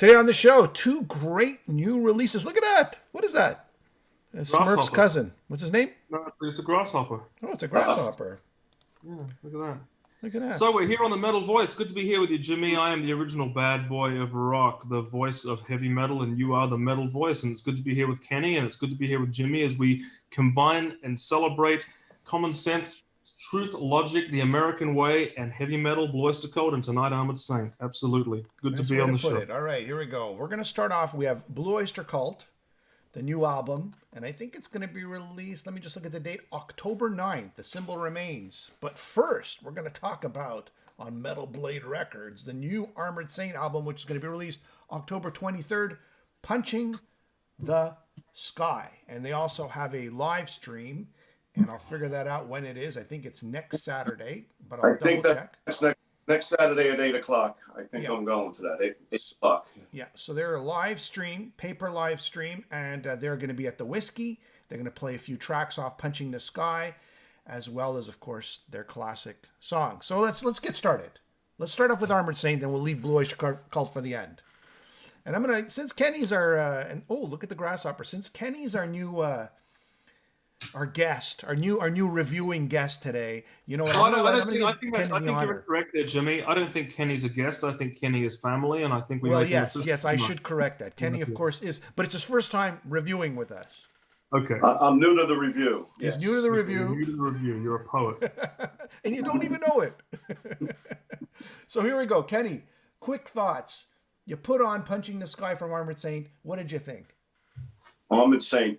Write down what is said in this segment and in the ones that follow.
Today on the show, two great new releases. Look at that. What is that? Smurf's cousin. What's his name? No, it's a grasshopper. Oh, it's a grasshopper. Yeah, look at that. Look at that. So we're here on the Metal Voice. Good to be here with you, Jimmy. I am the original bad boy of rock, the voice of heavy metal, and you are the Metal Voice. And it's good to be here with Kenny, and it's good to be here with Jimmy as we combine and celebrate common sense, truth, logic, the American way, and heavy metal, Blue Oyster Cult, and tonight Armored Saint. Absolutely. Good to be on the show. All right, here we go. We're going to start off. We have Blue Oyster Cult, the new album, and I think it's going to be released. Let me just look at the date. October 9th. The Symbol Remains. But first, we're going to talk about, on Metal Blade Records, the new Armored Saint album, which is going to be released October 23rd, Punching the Sky. And they also have a live stream, and I'll figure that out when it is. I think it's next Saturday, but I'll double check. That's next Saturday at 8 o'clock. I think I'm going to that, 8 o'clock. Yeah, so they're a live stream, paper live stream, and they're going to be at the Whiskey. They're going to play a few tracks off Punching the Sky, as well as, of course, their classic song. So let's get started. Let's start off with Armored Saint, then we'll leave Blue Oyster Cult for the end. And I'm going to, since Kenny's our, and oh, look at the grasshopper. Since Kenny's our new, our guest, our new reviewing guest today. You know what? I think you're correct there, Jimmy. I don't think Kenny's a guest. I think Kenny is family, and I think we. Well, yes, I should correct that. Kenny, of course, is, but it's his first time reviewing with us. Okay. I'm new to the review. He's new to the review. You're new to the review. You're a poet, and you don't even know it. So here we go, Kenny. Quick thoughts. You put on Punching the Sky from Armored Saint. What did you think? Armored Saint,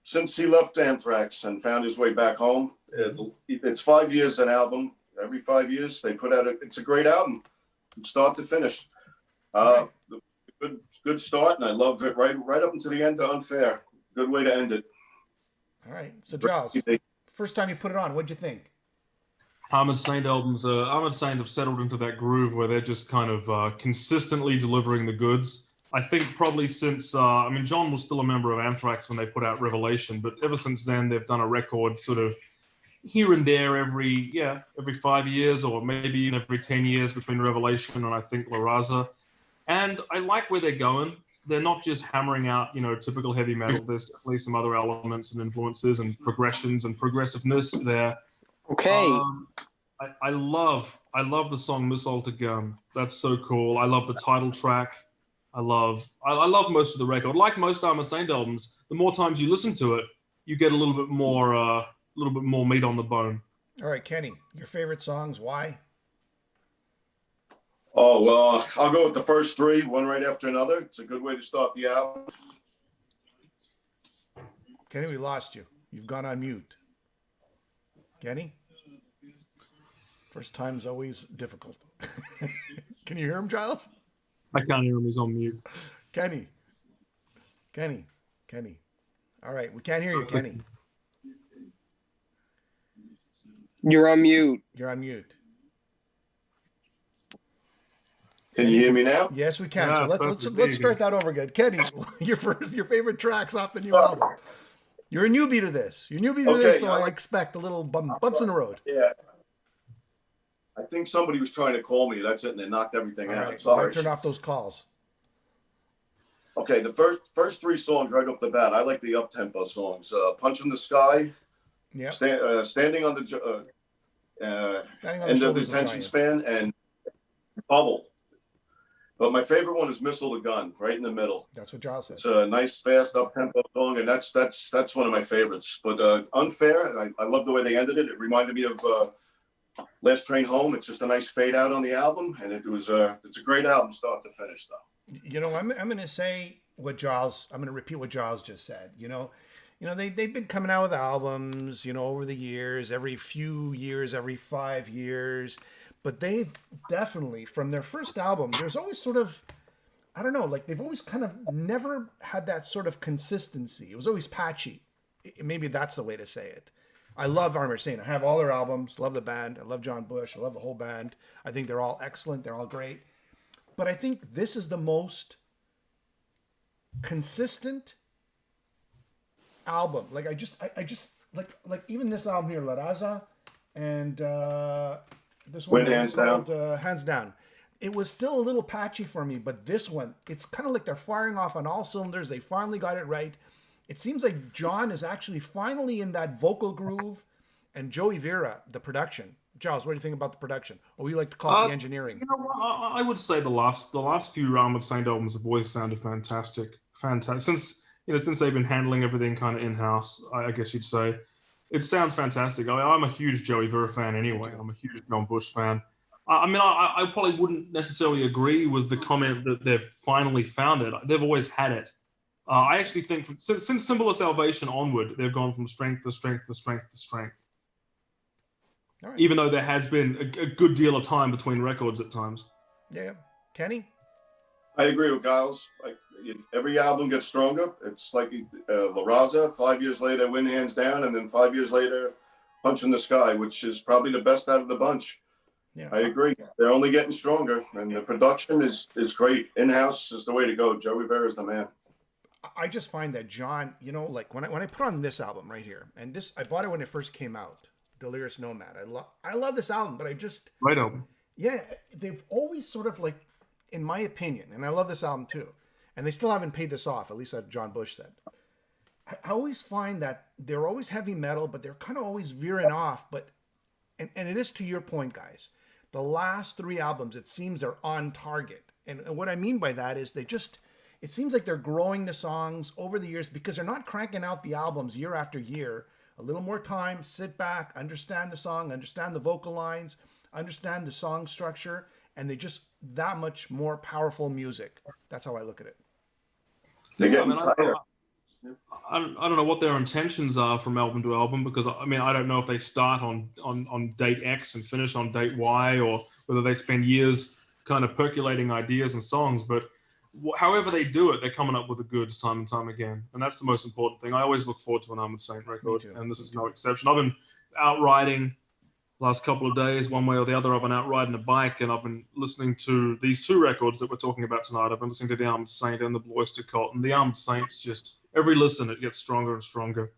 since he left Anthrax and found his way back home, it's 5 years an album. Every 5 years they put out it's a great album, from start to finish. Good start, and I loved it right up until the end to Unfair. Good way to end it. All right, so Giles, first time you put it on, what'd you think? Armored Saint albums, Armored Saint have settled into that groove where they're just kind of consistently delivering the goods. I think probably since, John was still a member of Anthrax when they put out Revelation, but ever since then, they've done a record sort of here and there every 5 years, or maybe even every 10 years between Revelation and I think La Raza. And I like where they're going. They're not just hammering out, typical heavy metal. There's definitely some other elements and influences and progressions and progressiveness there. Okay. I love the song Missile to Gun. That's so cool. I love the title track. I love most of the record. Like most Armored Saint albums, the more times you listen to it, you get a little bit more meat on the bone. All right, Kenny, your favorite songs? Why? Oh well, I'll go with the first three, one right after another. It's a good way to start the album. Kenny, we lost you. You've gone on mute. Kenny? First time's always difficult. Can you hear him, Giles? I can't hear him. He's on mute. Kenny. All right, we can't hear you, Kenny. You're on mute. You're on mute. Can you hear me now? Yes, we can. Yeah, so let's start that over again. Kenny, your favorite tracks off the new album. You're a newbie to this. So I expect a little bumps in the road. Yeah. I think somebody was trying to call me. That's it, and they knocked everything out. Right. Sorry. Turn off those calls. Okay, the first three songs right off the bat. I like the up-tempo songs. Punching the Sky. Yeah. Standing on the end of the attention span, and Bubble. But my favorite one is Missile to Gun, right in the middle. That's what Giles said. It's a nice, fast, up-tempo song, and that's one of my favorites. But Unfair, I love the way they ended it. It reminded me of Last Train Home. It's just a nice fade out on the album, and it's a great album start to finish, though. I'm going to say I'm going to repeat what Giles just said. They've been coming out with albums, over the years, every few years, every 5 years. But they've definitely, from their first album, there's always sort of, I don't know, like they've always kind of never had that sort of consistency. It was always patchy. Maybe that's the way to say it. I love Armored Saint. I have all their albums, love the band. I love John Bush. I love the whole band. I think they're all excellent. They're all great. But I think this is the most consistent album. Like I just like even this album here, La Raza, and this one Hands Down. Hands Down. it was still a little patchy for me, but this one, it's kind of like they're firing off on all cylinders. They finally got it right. It seems like John is actually finally in that vocal groove, and Joey Vera, the production. Giles, what do you think about the production? Or we like to call it the engineering. You know what? I would say the last few Armored Saint albums have always sounded fantastic. Since they've been handling everything kind of in house, I guess you'd say it sounds fantastic. I'm a huge Joey Vera fan anyway. I'm a huge John Bush fan. I probably wouldn't necessarily agree with the comment that they've finally found it. They've always had it. I actually think since Symbol of Salvation onward, they've gone from strength to strength to strength to strength. All right. Even though there has been a good deal of time between records at times. Yeah. Kenny? I agree with Giles. Every album gets stronger. It's like La Raza, 5 years later, Win Hands Down, and then 5 years later, Punch in the Sky, which is probably the best out of the bunch. Yeah. I agree. They're only getting stronger, and the production is great. In-house is the way to go. Joey Vera is the man. I just find that John, like when I put on this album right here, and this, I bought it when it first came out, Delirious Nomad. I love this album, but I just... Right album. Yeah, they've always sort of like, in my opinion, and I love this album too, and they still haven't paid this off, at least that John Bush said. I always find that they're always heavy metal, but they're kind of always veering off. And it is to your point, guys. The last three albums, it seems they're on target. And what I mean by that is it seems like they're growing the songs over the years because they're not cranking out the albums year after year. A little more time, sit back, understand the song, understand the vocal lines, understand the song structure, and they just that much more powerful music. That's how I look at it. They're getting tired. I don't know what their intentions are from album to album, because I don't know if they start on date X and finish on date Y, or whether they spend years kind of percolating ideas and songs. But however they do it, they're coming up with the goods time and time again, and that's the most important thing. I always look forward to an Armored Saint record, and this is no exception. I've been out riding last couple of days, one way or the other. I've been out riding a bike, and I've been listening to these two records that we're talking about tonight. I've been listening to the Armored Saint and the Oyster Cult, and the Armored Saint's just, every listen, it gets stronger and stronger,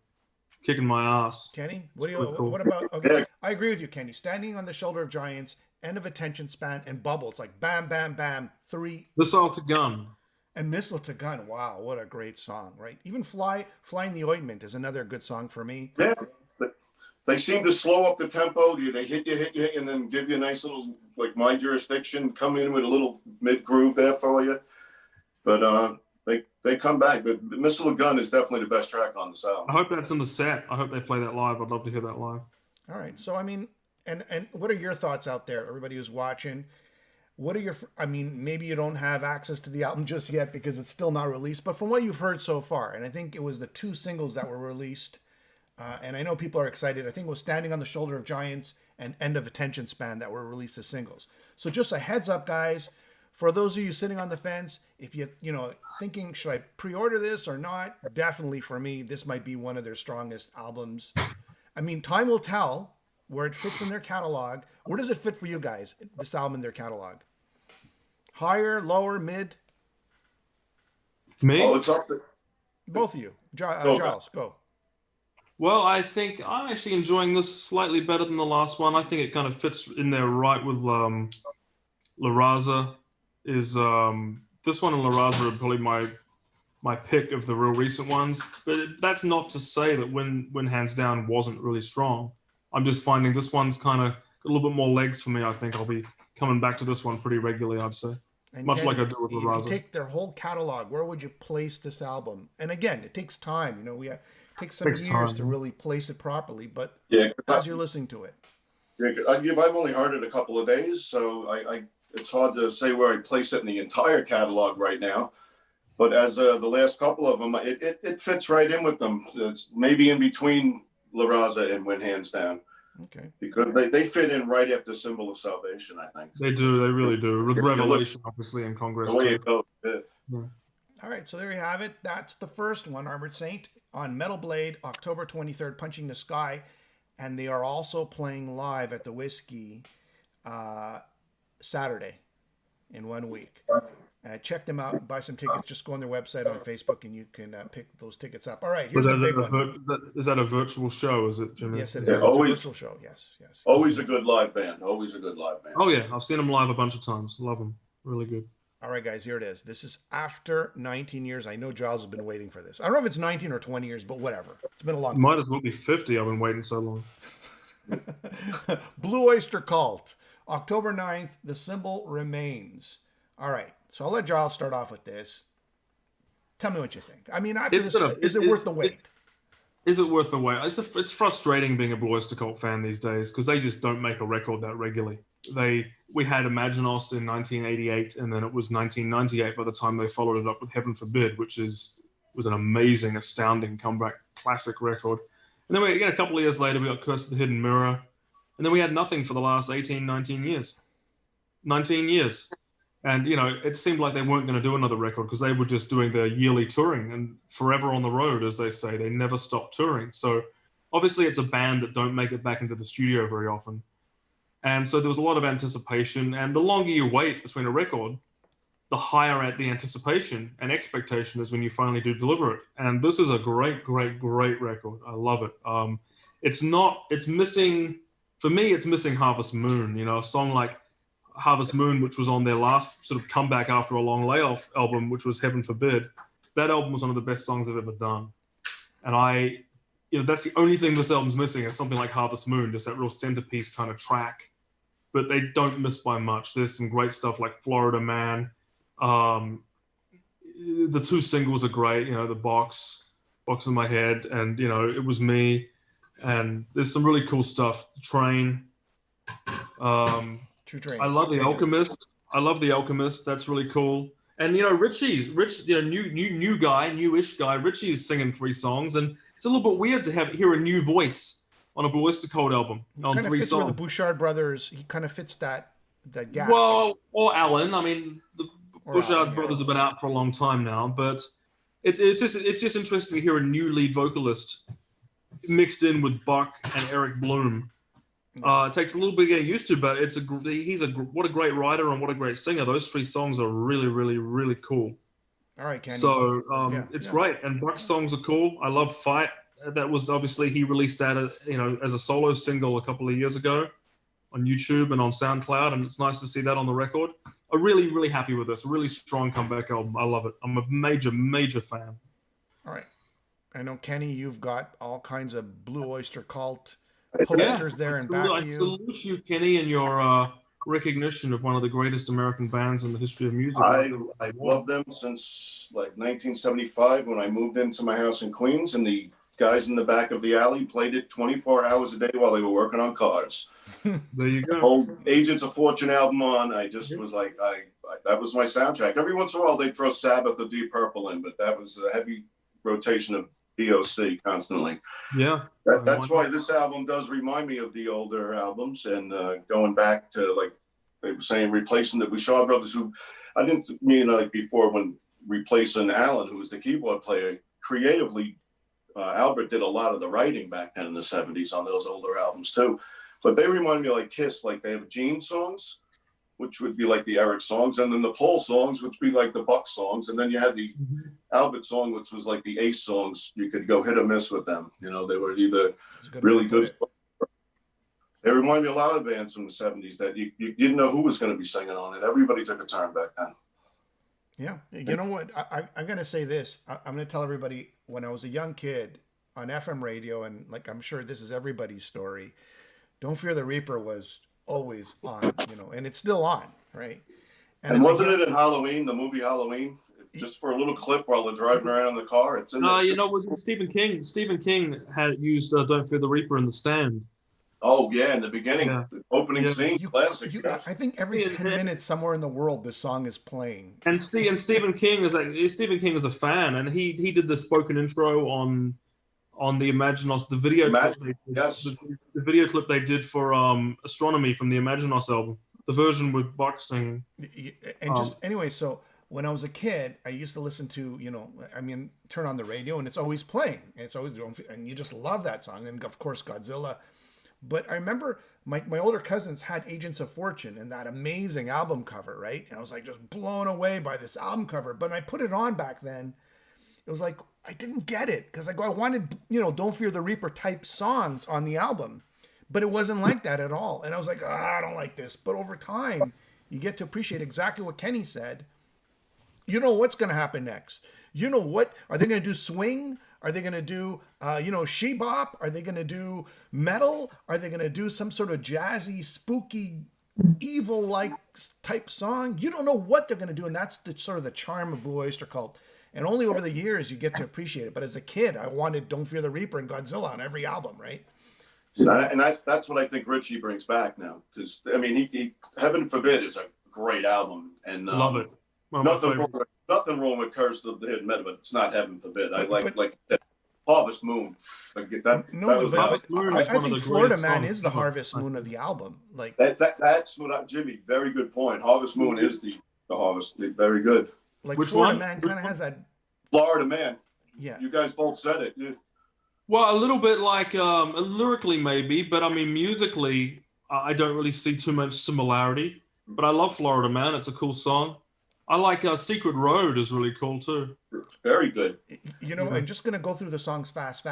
kicking my ass. Kenny, Cool. what about? Okay, I agree with you, Kenny. Standing on the Shoulder of Giants, End of Attention Span, and Bubble. It's like bam, bam, bam, three. Missile to Gun. And Missile to Gun. Wow, what a great song, right? Even Flying the Ointment is another good song for me. Yeah. They seem to slow up the tempo. They hit you, and then give you a nice little, like My Jurisdiction, come in with a little mid groove there for you. But they come back. The Missile Gun is definitely the best track on the album. I hope that's in the set. I hope they play that live. I'd love to hear that live. All right. So, and what are your thoughts out there, everybody who's watching? What are maybe you don't have access to the album just yet because it's still not released, but from what you've heard so far, and I think it was the two singles that were released, and I know people are excited. I think it was Standing on the Shoulder of Giants and End of Attention Span that were released as singles. So just a heads up, guys, for those of you sitting on the fence, if thinking, should I pre-order this or not? Definitely for me, this might be one of their strongest albums. Time will tell where it fits in their catalog. Where does it fit for you guys, this album in their catalog? Higher, lower, mid? Me? Oh, it's up there. Both of you. Giles, go. Well, I think I'm actually enjoying this slightly better than the last one. I think it kind of fits in there right with La Raza. This one and La Raza are probably my pick of the real recent ones. But that's not to say that Win Hands Down wasn't really strong. I'm just finding this one's kind of a little bit more legs for me. I think I'll be coming back to this one pretty regularly, I'd say. And Much Ken, like I do with La Raza. If you take their whole catalog, where would you place this album? And again, it takes time. It takes some years to really place it properly. But as you're listening to it, I've only heard it a couple of days, so it's hard to say where I place it in the entire catalog right now. But as the last couple of them, it fits right in with them. It's maybe in between La Raza and Win Hands Down. Okay. Because they fit in right after Symbol of Salvation, I think. They do. They really do. With Revelation, obviously, in Congress. The way Too. it goes. Yeah. All right, so there you have it. That's the first one, Armored Saint, on Metal Blade, October 23rd, Punching the Sky. And they are also playing live at the Whisky Saturday in 1 week. Check them out and buy some tickets. Just go on their website on Facebook and you can pick those tickets up. All right, But here's a big one. is that a virtual show? Is it, Jimmy? Yes, it is. Yeah, It's always- a virtual show. Yes, yes. Always a good live band. Always a good live band. Oh yeah, I've seen them live a bunch of times. Love them. Really good. All right, guys, here it is. This is after 19 years. I know Giles has been waiting for this. I don't know if it's 19 or 20 years, but whatever. It's been a long time. Might as well be 50. I've been waiting so long. Blue Oyster Cult. October 9th, the symbol remains. All right, so I'll let Giles start off with this. Tell me what you think. I mean, is it worth the wait? Is it worth the wait? It's frustrating being a Blue Oyster Cult fan these days because they just don't make a record that regularly. We had Imaginos in 1988, and then it was 1998 by the time they followed it up with Heaven Forbid, which was an amazing, astounding comeback classic record. And then a couple of years later, we got Curse of the Hidden Mirror, and then we had nothing for the last 18, 19 years. 19 years. And, it seemed like they weren't going to do another record because they were just doing their yearly touring and forever on the road, as they say. They never stopped touring. So obviously it's a band that don't make it back into the studio very often. And so there was a lot of anticipation. And the longer you wait between a record, the higher at the anticipation and expectation is when you finally do deliver it. And this is a great, great, great record. I love it. It's missing Harvest Moon, a song like Harvest Moon, which was on their last sort of comeback after a long layoff album, which was Heaven Forbid. That album was one of the best songs I've ever done. And that's the only thing this album's missing is something like Harvest Moon, just that real centerpiece kind of track. But they don't miss by much. There's some great stuff like Florida Man. The two singles are great, the box in my head, and It Was Me. And there's some really cool stuff. The Train. True Train. I love The Alchemist. I love The Alchemist. That's really cool. And Rich, newish guy. Richie is singing 3 songs, and it's a little bit weird to hear a new voice on a Blue Oyster Cult album on 3 fits songs. With the Bouchard brothers, he kind of fits that gap. Well, or Alan. I mean, the Bouchard Alan, brothers have been out for a long time now, but it's just interesting to hear a new lead vocalist mixed in with Buck and Eric Bloom. It takes a little bit to get used to, but what a great writer and what a great singer. Those 3 songs are really, really, really cool. All right, Kenny. So it's great, and Buck's songs are cool. I love Fight. That was obviously he released that as a solo single a couple of years ago on YouTube and on SoundCloud, and it's nice to see that on the record. I'm really, really happy with this. A really strong comeback album. I love it. I'm a major, major fan. All right. I know, Kenny, you've got all kinds of Blue Oyster Cult posters there and back I to you. salute you, Kenny, and your recognition of one of the greatest American bands in the history of music. I loved them since like 1975 when I moved into my house in Queens, and the guys in the back of the alley played it 24 hours a day while they were working on cars. There you go. Old Agents of Fortune album on. I just was like, that was my soundtrack. Every once in a while they'd throw Sabbath or Deep Purple in, but that was a heavy rotation of BOC constantly. Yeah. That's why this album does remind me of the older albums, and going back to, like they were saying, replacing the Bouchard brothers, who I didn't mean like before when replacing Alan, who was the keyboard player, creatively. Albert did a lot of the writing back then in the 70s on those older albums too. But they remind me of like Kiss, like they have Gene songs, which would be like the Eric songs, and then the Paul songs, which would be like the Buck songs, and then you had the Albert song, which was like the Ace songs. You could go hit or miss with them. They were either really good. They remind me a lot of bands from the 70s that you didn't know who was going to be singing on it. Everybody took a turn back then. Yeah. You know what? I'm going to say this. I'm going to tell everybody, when I was a young kid on FM radio, and like I'm sure this is everybody's story, Don't Fear the Reaper was always on, and it's still on, right? And wasn't it in Halloween, the movie Halloween? Just for a little clip while they're driving around in the car. It's in with Stephen King. Stephen King had used Don't Fear the Reaper in The Stand. Oh, yeah, in the beginning, the opening scene, classic. I think every 10 minutes somewhere in the world this song is playing. And Stephen King is a fan, and he did the spoken intro on the Imaginos, the video clip they did, the video clip they did for Astronomy from the Imaginos album, the version with Buck singing. And anyway, so when I was a kid, I used to listen to, turn on the radio and it's always playing. And it's always, and you just love that song. And of course, Godzilla But I remember my older cousins had Agents of Fortune and that amazing album cover, right? And I was like just blown away by this album cover. But when I put it on back then, it was like I didn't get it because I wanted, Don't Fear the Reaper type songs on the album. But it wasn't like that at all. And I was like, I don't like this. But over time, you get to appreciate exactly what Kenny said. You know what's going to happen next. You know what? Are they going to do swing? Are they going to do, she-bop? Are they going to do metal? Are they going to do some sort of jazzy, spooky, evil-like type song? You don't know what they're going to do, and that's the sort of the charm of Blue Oyster Cult. And only over the years you get to appreciate it. But as a kid, I wanted Don't Fear the Reaper and Godzilla on every album, right? So, and that's what I think Richie brings back now. Because, I mean, he Heaven Forbid is a great album. And Love it. One of my favorites. Nothing wrong with Curse of the Hidden Metal, but it's not Heaven Forbid. I like that Harvest Moon. I think Florida Man is the Harvest Moon of the album. Like that's what Jimmy. Very good point. Harvest Moon is the Harvest. Very good. Like Which Florida one? Man kind of has that. Florida Man. Yeah. You guys both said it. Yeah. Well, a little bit like lyrically maybe, but I mean musically, I don't really see too much similarity. But I love Florida Man. It's a cool song. I like Secret Road is really cool too. Very good. I'm just gonna go through the songs fast.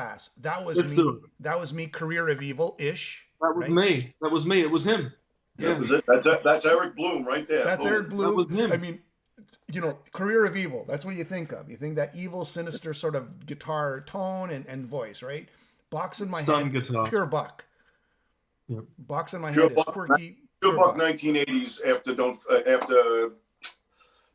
That was Let's me. do it. That was me. Career of Evil-ish. That was right? me. That was me. It was him. Yeah. That was it. That's Eric Bloom right there. That's Boom. Eric Bloom. That was him. I mean, Career of Evil. That's what you think of. You think that evil, sinister sort of guitar tone and voice, right? Box in my Stun head. guitar. Pure Buck. Yep. Box in my Pure head is Buck. quirky. Pure Buck 1980s after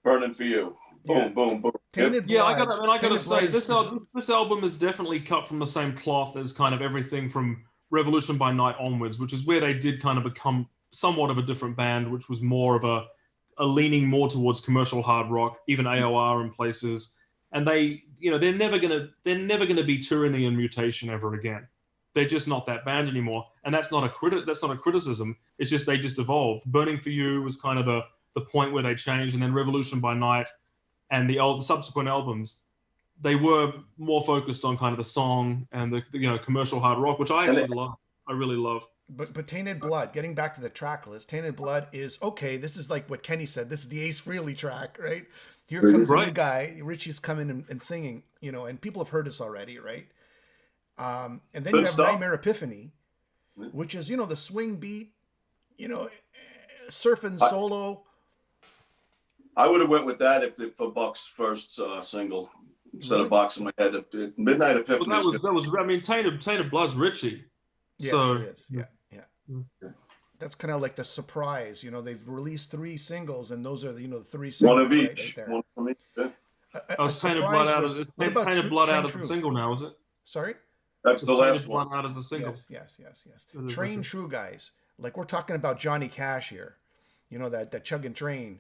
Burning for You. Boom, Yeah. boom, boom. Tainted Yeah, Blood. I gotta Tainted Blood say, is- this album is definitely cut from the same cloth as kind of everything from Revolution by Night onwards, which is where they did kind of become somewhat of a different band, which was more of a leaning more towards commercial hard rock, even AOR in places. And they're never gonna be Tyranny and Mutation ever again. They're just not that band anymore, and that's not a criticism. It's just they just evolved. Burning for You was kind of the point where they changed, and then Revolution by Night and the subsequent albums, they were more focused on kind of the song and the commercial hard rock, which I actually love. I really love. But Tainted Blood, getting back to the track list, Tainted Blood is okay. This is like what Kenny said. This is the Ace Frehley track, right? Here comes a new guy. Richie's coming and singing, and people have heard this already, right? And then you have Nightmare Epiphany, which is, the swing beat, surfing solo. I would have went with that for Buck's first single instead of Box in My Head. Midnight Epiphany. But that was. I mean, Tainted Blood's Richie. Yeah, so, sure is. Yeah. That's kind of like the surprise. They've released 3 singles, and those are the 3 singles. One of each. Right there. One from each. Yeah. Tainted Blood out of the single now, is it? Sorry? That's the last one. Out of the single. Yes. Train True guys. Like we're talking about Johnny Cash here. That Chug and Train.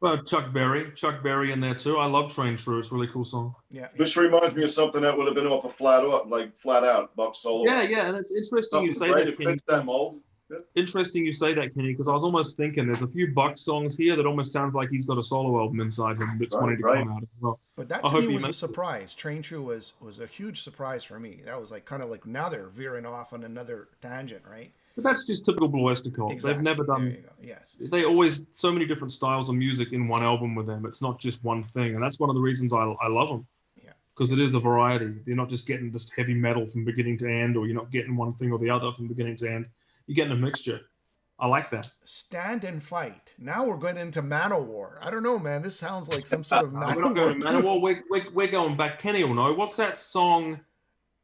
Well, Chuck Berry in there too. I love Train True. It's a really cool song. Yeah. This reminds me of something that would have been off of Flat Out, Buck Solo. Yeah, and it's interesting you say right? that. It fits that mold. Yeah. Interesting you say that, Kenny, because I was almost thinking there's a few Buck songs here that almost sounds like he's got a solo album inside him that's wanting to come out as well. But that to me was a surprise. Train True was a huge surprise for me. That was like kind of like now they're veering off on another tangent, right? But that's just typical Blue Oyster Cult. Exactly. They've never done. There you go. Yes. They always so many different styles of music in one album with them. It's not just one thing, and that's one of the reasons I love them. Yeah. Because it is a variety. You're not just getting just heavy metal from beginning to end, or you're not getting one thing or the other from beginning to end. You're getting a mixture. I like that. Stand and Fight. Now we're going into Manowar. I don't know, man. This sounds like some sort of Manowar. We're not going to Manowar. We're going back. Kenny will know. What's that song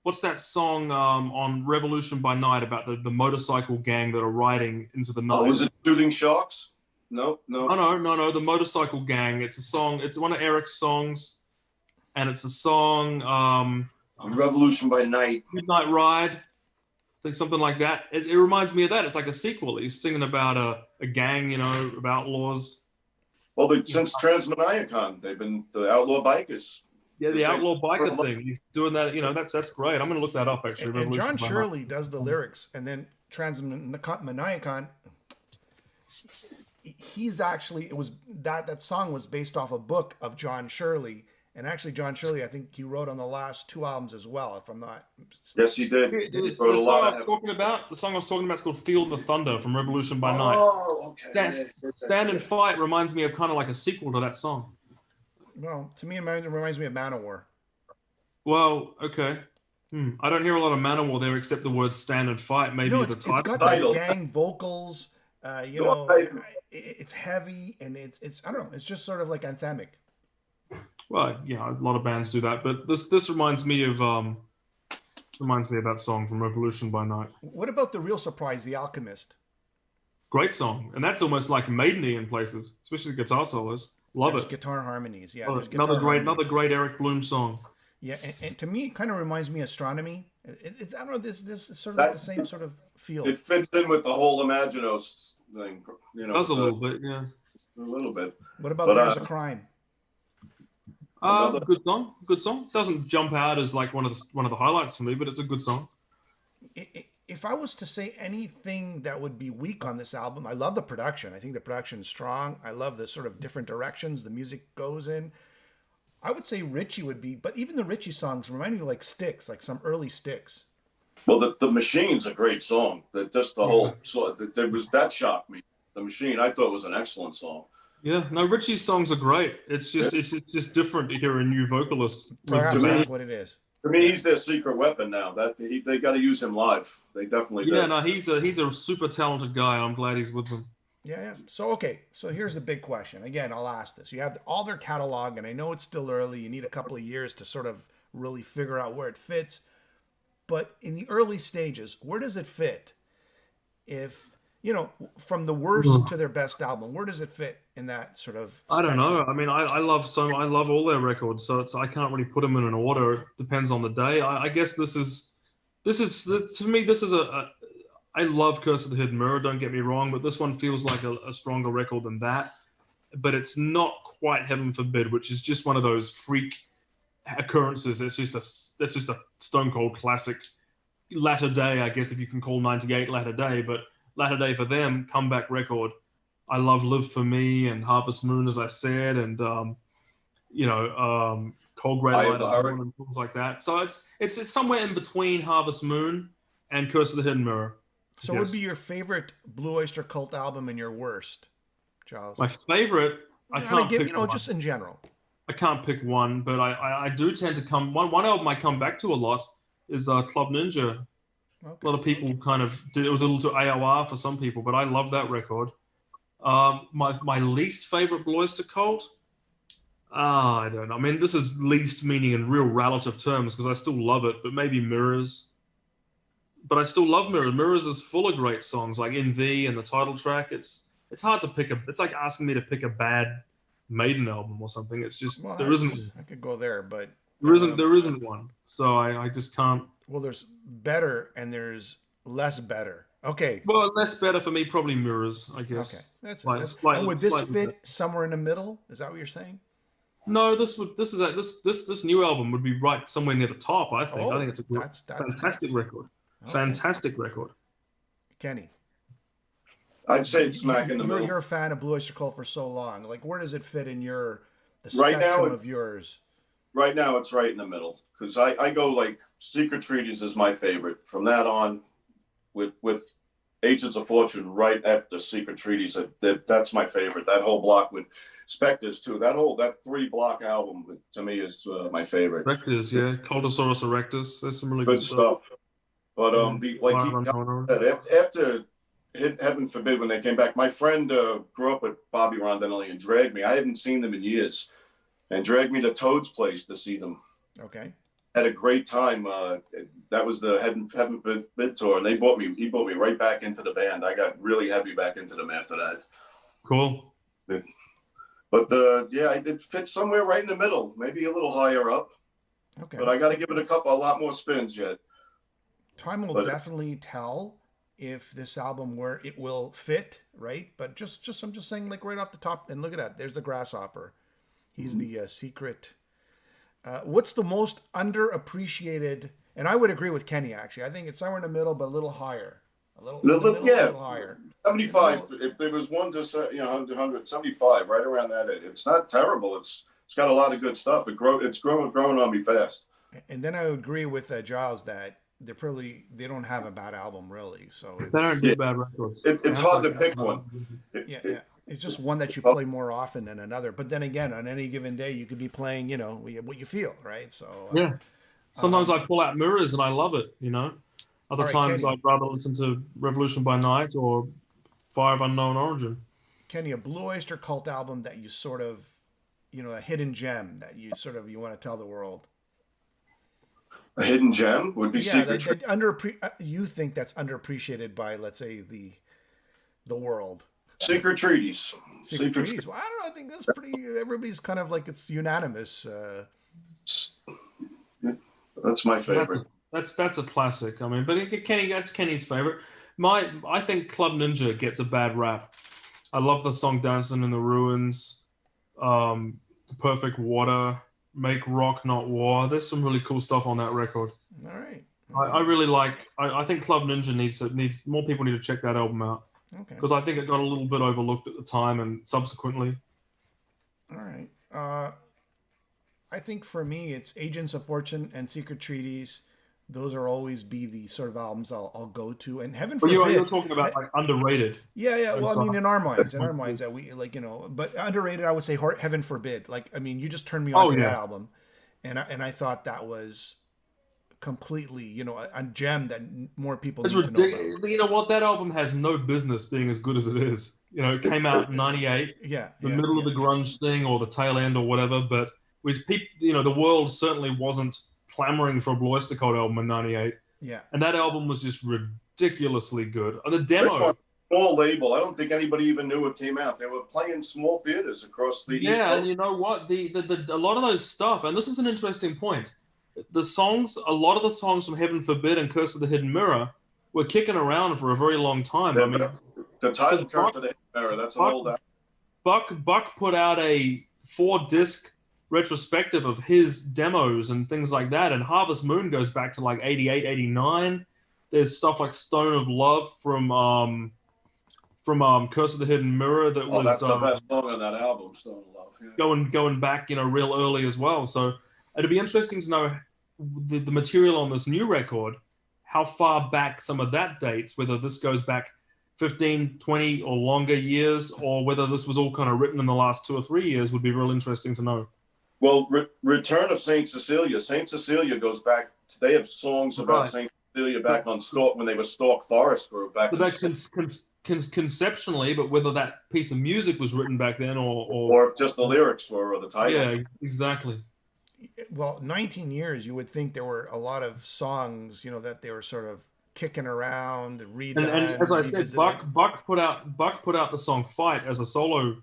on Revolution by Night about the motorcycle gang that are riding into the night? Oh, was it Shooting Sharks? No. No. The motorcycle gang. It's a song. It's one of Eric's songs, and it's a song. Revolution by Night. Midnight Ride. I think something like that. It reminds me of that. It's like a sequel. He's singing about a gang, of outlaws. Well, since Transmaniacon, they've been the outlaw bikers. Yeah, the outlaw biker thing. He's doing that. That's great. I'm going to look that up actually. And John Shirley does the lyrics, and then Transmaniacon. He's actually that song was based off a book of John Shirley, And actually, John Shirley, I think he wrote on the last two albums as well, if I'm not. Yes, he did. The, Wrote the a song lot I of was heavy. talking about, the song I was talking about is called "Feel the Thunder" from Revolution by Night. Oh, okay. That's Stand and Fight reminds me of kind of like a sequel to that song. Well, to me, it reminds me of Manowar. Well, okay. I don't hear a lot of Manowar there except the words "stand and fight." Maybe No, the it's title. got that Title. gang vocals. You No, know, it's heavy and it's I don't know. It's just sort of like anthemic. Well, yeah, a lot of bands do that, but this reminds me of that song from Revolution by Night. What about the real surprise, The Alchemist? Great song, and that's almost like maideny in places, especially the guitar solos. Love There's it. guitar harmonies. Yeah, Love there's it. guitar harmonies. Another great Eric Bloom song. Yeah, and to me, it kind of reminds me of Astronomy. It's I don't know. This is sort of like the same sort of feel. It fits in with the whole Imaginos thing, you know. Does a little bit, yeah. A little bit. What about But, There's a Crime? Another- Good song. Good song. Doesn't jump out as like one of the highlights for me, but it's a good song. If I was to say anything that would be weak on this album, I love the production. I think the production is strong. I love the sort of different directions the music goes in. I would say Richie would be, but even the Richie songs remind me of like Styx, like some early Styx. Well, the Machine's a great song. That just the whole so that shocked me. The Machine, I thought was an excellent song. Yeah, no, Richie's songs are great. It's just different to hear a new vocalist. Perhaps to me- that's what it is. For me, he's their secret weapon now. They got to use him live. They definitely do. Yeah, no, he's a super talented guy. I'm glad he's with them. Yeah. So, okay. So here's the big question. Again, I'll ask this. You have all their catalog, and I know it's still early. You need a couple of years to sort of really figure out where it fits. But in the early stages, where does it fit? If, you know, from the worst to their best album, where does it fit in that sort of I don't spectrum? know. I mean, I love all their records, so I can't really put them in an order. It depends on the day. I guess this is to me. This is I love Curse of the Hidden Mirror. Don't get me wrong, but this one feels like a stronger record than that. But it's not quite Heaven Forbid, which is just one of those freak occurrences. It's just a stone cold classic. Latter Day, I guess, if you can call '98 Latter Day, but Latter Day for them, comeback record. I love Live for Me and Harvest Moon, as I said, and Cold Grey Eye of Light the of Dawn Hurricane. and things like that. So it's somewhere in between Harvest Moon and Curse of the Hidden Mirror. So what would be your favorite Blue Oyster Cult album and your worst, Giles? My favorite, I can't pick one. just in general. I can't pick one, but I do tend to come one album I come back to a lot is Club Ninja. Okay. A lot of people kind of did it was a little too AOR for some people, but I love that record. My least favorite Blue Oyster Cult. I don't know. I mean, this is least meaning in real relative terms because I still love it, but maybe Mirrors. But I still love Mirrors. Mirrors is full of great songs like In Thee and the title track. It's hard to pick it's like asking me to pick a bad Maiden album or something. It's just Well, there isn't I could go there, but there isn't one. So I just can't. well, there's better and there's less better. Okay. Well, less better for me, probably Mirrors, I guess. Okay. That's Slightly- and would this slightly fit better. somewhere in the middle? Is that what you're saying? No, this new album would be right somewhere near the top. I think. I think it's a great, that's fantastic record. Okay. Fantastic record. Kenny. I'd say it's smack in the middle. You're a fan of Blue Oyster Cult for so long. Like, where does it fit in the Right now, spectrum of yours? Right now, it's right in the middle because I go like Secret Treaties is my favorite. From that on, with Agents of Fortune right after Secret Treaties, that's my favorite. That whole block with Spectres too. That 3-block album to me is my favorite. Rectors, yeah. Cultosaurus erectus. There's some really Good stuff. But Wow. after Heaven Forbid when they came back, my friend grew up with Bobby Rondinelli and dragged me. I hadn't seen them in years, and dragged me to Toad's place to see them. Okay. Had a great time. That was the Heaven Forbid tour, and he brought me right back into the band. I got really heavy back into them after that. Cool. But it fits somewhere right in the middle, maybe a little higher up. Okay. But I got to give it a lot more spins yet. Time will definitely tell if this album where it will fit, right? But I'm just saying, like right off the top, and look at that. There's the Grasshopper. He's the secret. What's the most underappreciated? And I would agree with Kenny, actually. I think it's somewhere in the middle, but a little higher. A little higher. 75. If there was one to say, 100, 75, right around that. It's not terrible. It's It's got a lot of good stuff. It's growing on me fast. And then I would agree with Giles that they don't have a bad album really. So They don't do bad records. It's hard to pick one. Yeah. It's just one that you play more often than another. But then again, on any given day, you could be playing, what you feel, right? So yeah. Sometimes I pull out Mirrors and I love it, Other right, times Kenny. I'd rather listen to Revolution by Night or Fire of Unknown Origin. Kenny, a Blue Oyster Cult album that you sort of, a hidden gem that you want to tell the world. A hidden gem would be Secret. You think that's underappreciated by, let's say, the world. Secret Treaties. Secret Treaties. Well, I don't know. I think that's pretty. Everybody's kind of like it's unanimous. That's my favorite. That's a classic. I mean, but that's Kenny's favorite. I think Club Ninja gets a bad rap. I love the song "Dancing in the Ruins," "Perfect Water," "Make Rock Not War." There's some really cool stuff on that record. All right. I really like. I think Club Ninja needs more people need to check that album out. Okay. Because I think it got a little bit overlooked at the time and subsequently. All right. I think for me, it's Agents of Fortune and Secret Treaties. Those are always be the sort of albums I'll go to. And heaven forbid. You're talking about like underrated. Yeah. Well, I mean, in our minds that we but underrated, I would say heaven forbid. Like, I mean, you just turned me on to that album, and I thought that was completely, a gem that more people need to know about. You know what? That album has no business being as good as it is. It came out in '98. The middle of the grunge thing or the tail end or whatever. But the world certainly wasn't clamoring for a Blue Oyster Cult album in '98. Yeah. And that album was just ridiculously good. The demo. Small label. I don't think anybody even knew it came out. They were playing small theaters across the East Coast. Yeah, and you know what? A lot of those stuff, and this is an interesting point. A lot of the songs from Heaven Forbid and Curse of the Hidden Mirror were kicking around for a very long time. Yeah, I mean, the title Curse of the Hidden Mirror, that's an old album. Buck put out a 4-disc retrospective of his demos and things like that, and Harvest Moon goes back to like 88, 89. There's stuff like Stone of Love from Curse of the Hidden Mirror that was that's the best song on that album, Stone of Love. Yeah. Going back, real early as well. So it'd be interesting to know the material on this new record, how far back some of that dates, whether this goes back 15, 20 or longer years, or whether this was all kind of written in the last 2 or 3 years would be real interesting to know. Well, Return of Saint Cecilia. Saint Cecilia goes back. They have songs about Saint Cecilia back on Stork when they were Stork Forest Group back. Conceptually, but whether that piece of music was written back then or if just the lyrics were or the title. Yeah, exactly. Well, 19 years, you would think there were a lot of songs, that they were sort of kicking around, redone. And as I said, Buck put out the song "Fight" as a solo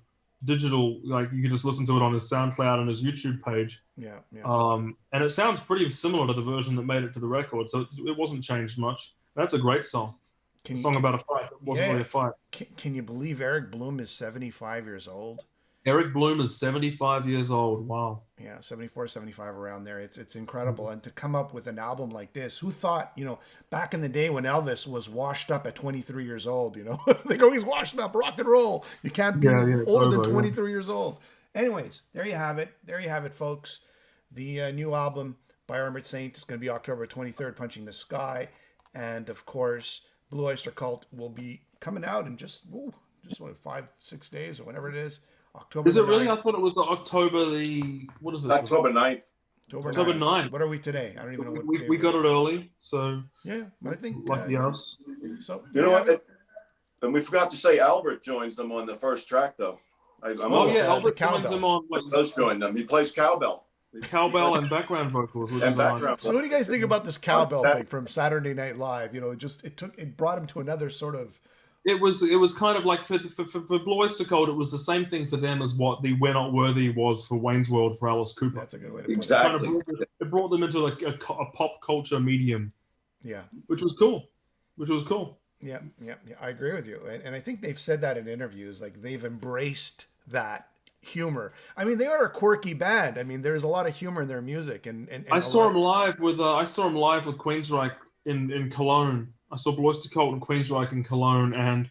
digital, like you can just listen to it on his SoundCloud and his YouTube page. Yeah. And it sounds pretty similar to the version that made it to the record, so it wasn't changed much. That's a great song. A song about a fight. It wasn't really a fight. Can you believe Eric Bloom is 75 years old? Eric Bloom is 75 years old. Wow. Yeah, 74, 75, around there. It's incredible. Mm-hmm. And to come up with an album like this, who thought, back in the day when Elvis was washed up at 23 years old, they go, he's washed up, rock and roll. You can't be older than 23 years old. Anyways, there you have it. There you have it, folks. The new album by Armored Saint is going to be October 23rd, Punching the Sky. And of course, Blue Oyster Cult will be coming out in just 5-6 days or whatever it is. October. Is it really? 9th. I thought it was October what is it? October 9th. October 9th. What are we today? I don't even know what we got it early, so yeah. But I think lucky us. So what? And we forgot to say Albert joins them on the first track, though. Albert joins them on. Does join them. He plays cowbell. Cowbell and background vocals. So what do you guys think about this cowbell thing from Saturday Night Live? It brought him to another sort of. It was kind of like for Blue Oyster Cult, it was the same thing for them as what the We're Not Worthy was for Wayne's World for Alice Cooper. That's a good way to put it. Exactly. It brought them into like a pop culture medium. Yeah. Which was cool. Yeah. I agree with you. And I think they've said that in interviews, like they've embraced that humor. I mean, they are a quirky band. I mean, there's a lot of humor in their music. And I saw them live with Queensryche in Cologne. I saw Blue Oyster Cult and Queensryche in Cologne, and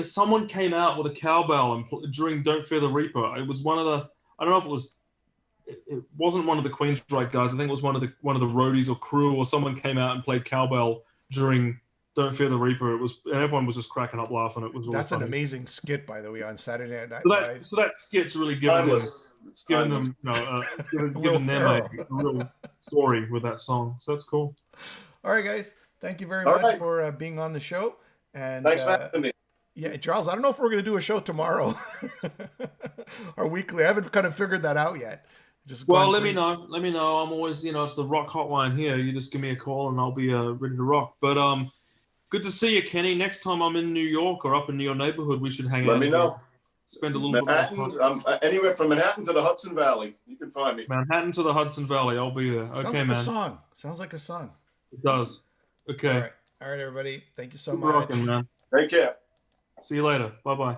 someone came out with a cowbell during Don't Fear the Reaper. It was one of the, I don't know if it was. It wasn't one of the Queensryche guys. I think it was one of the roadies or crew or someone came out and played Cowbell during Don't Fear the Reaper. It was, and everyone was just cracking up laughing. It was. That's an funny. amazing skit, by the way, on Saturday Night So Live. that skit's really giving them, giving them a real story with that song. So that's cool. All right, guys. Thank you very All much right. for being on the show. And Thanks for having me. yeah, Charles, I don't know if we're going to do a show tomorrow or weekly. I haven't kind of figured that out yet. Just Well, going let me through- know. Let me know. I'm always, it's the rock hotline here. You just give me a call and I'll be ready to rock. But good to see you, Kenny. Next time I'm in New York or up in your neighborhood, we should hang out. Let me know. Spend a little bit Manhattan, of time. anywhere from Manhattan to the Hudson Valley. You can find me. Manhattan to the Hudson Valley. I'll be there. Sounds Okay, like man. a song. Sounds like a song. It does. Okay. All right, everybody. Thank you so Keep much. rocking, man. Take care. See you later. Bye-bye.